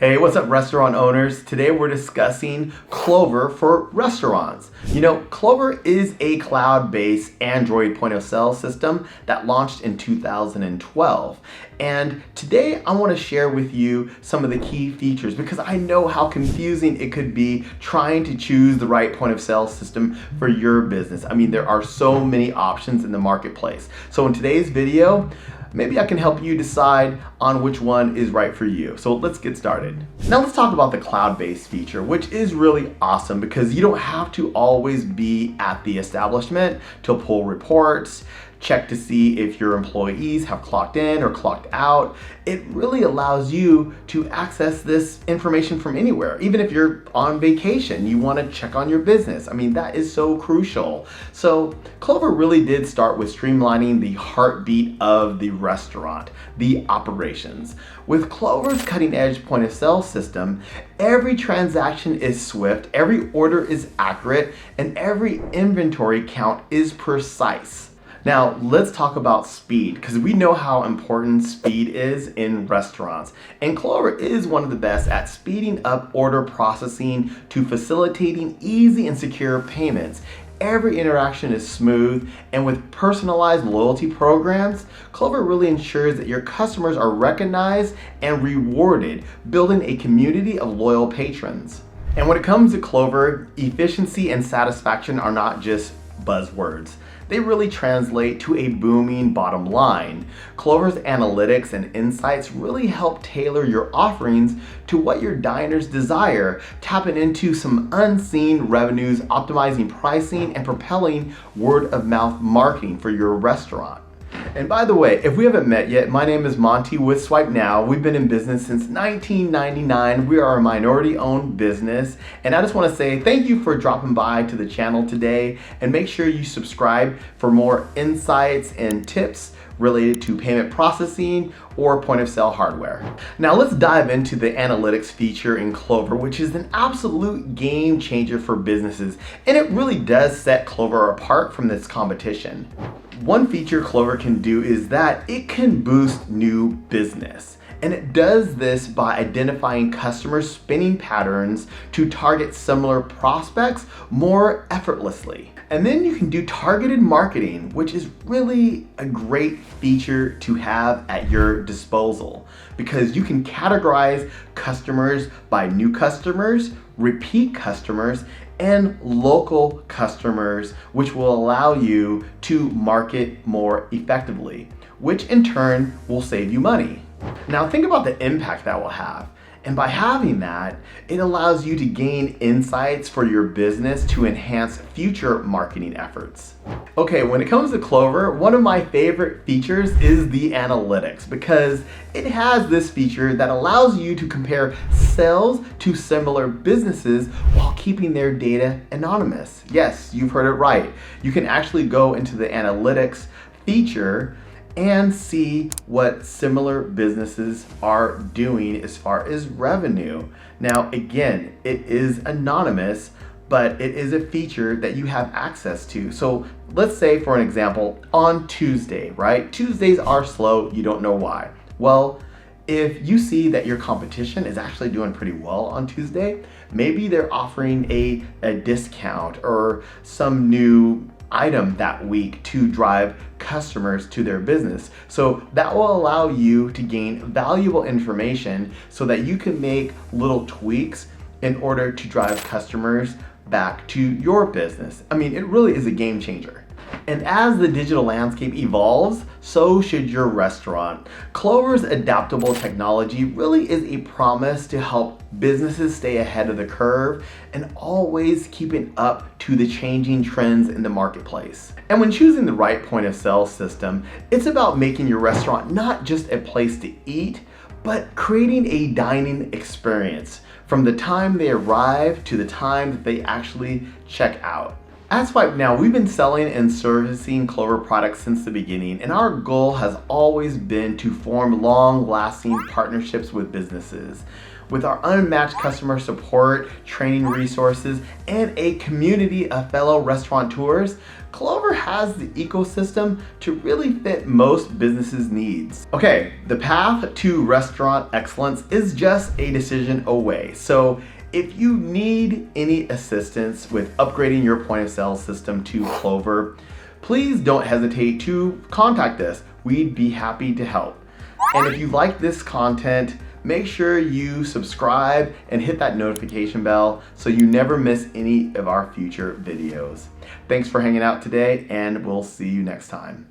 Hey, what's up restaurant owners? Today we're discussing Clover for restaurants. You know, Clover is a cloud-based Android point of sale system that launched in 2012. And today I want to share with you some of the key features because I know how confusing it could be trying to choose the right point of sale system for your business. I mean, there are so many options in the marketplace. So in today's video, maybe I can help you decide on which one is right for you. So let's get started. Now let's talk about the cloud-based feature, which is really awesome because you don't have to always be at the establishment to pull reports, check to see if your employees have clocked in or clocked out. It really allows you to access this information from anywhere. Even if you're on vacation, you want to check on your business. I mean, that is so crucial. So Clover really did start with streamlining the heartbeat of the restaurant, the operations. With Clover's cutting edge point of sale system, every transaction is swift, every order is accurate, and every inventory count is precise. Now, let's talk about speed because we know how important speed is in restaurants. And Clover is one of the best at speeding up order processing to facilitating easy and secure payments. Every interaction is smooth, and with personalized loyalty programs, Clover really ensures that your customers are recognized and rewarded, building a community of loyal patrons. And when it comes to Clover, efficiency and satisfaction are not just buzzwords. They really translate to a booming bottom line. Clover's analytics and insights really help tailor your offerings to what your diners desire, tapping into some unseen revenues, optimizing pricing, and propelling word-of-mouth marketing for your restaurant. And by the way, if we haven't met yet, my name is Monty with SwipeNow. We've been in business since 1999. We are a minority-owned business, and I just want to say thank you for dropping by to the channel today, and make sure you subscribe for more insights and tips related to payment processing or point of sale hardware. Now let's dive into the analytics feature in Clover, which is an absolute game changer for businesses, and it really does set Clover apart from its competition. One feature Clover can do is that it can boost new business. And it does this by identifying customer spending patterns to target similar prospects more effortlessly. And then you can do targeted marketing, which is really a great feature to have at your disposal because you can categorize customers by new customers, repeat customers, and local customers, which will allow you to market more effectively, which in turn will save you money. Now think about the impact that will have. And by having that, it allows you to gain insights for your business to enhance future marketing efforts. Okay, when it comes to Clover, one of my favorite features is the analytics because it has this feature that allows you to compare sales to similar businesses while keeping their data anonymous. Yes, you've heard it right. You can actually go into the analytics feature and see what similar businesses are doing as far as revenue. Now, again, it is anonymous, but it is a feature that you have access to. So let's say, for an example, on Tuesday, right? Tuesdays are slow, you don't know why. Well, if you see that your competition is actually doing pretty well on Tuesday, maybe they're offering a discount or some new item that week to drive customers to their business. So that will allow you to gain valuable information so that you can make little tweaks in order to drive customers back to your business. I mean, it really is a game changer. And as the digital landscape evolves, so should your restaurant. Clover's adaptable technology really is a promise to help businesses stay ahead of the curve and always keeping up to the changing trends in the marketplace. And when choosing the right point of sale system, it's about making your restaurant not just a place to eat, but creating a dining experience from the time they arrive to the time that they actually check out. At SwipeNow, we've been selling and servicing Clover products since the beginning, and our goal has always been to form long-lasting partnerships with businesses. With our unmatched customer support, training resources, and a community of fellow restaurateurs, Clover has the ecosystem to really fit most businesses' needs. Okay, the path to restaurant excellence is just a decision away. So if you need any assistance with upgrading your point of sale system to Clover, please don't hesitate to contact us. We'd be happy to help. And if you like this content, make sure you subscribe and hit that notification bell so you never miss any of our future videos. Thanks for hanging out today, and we'll see you next time.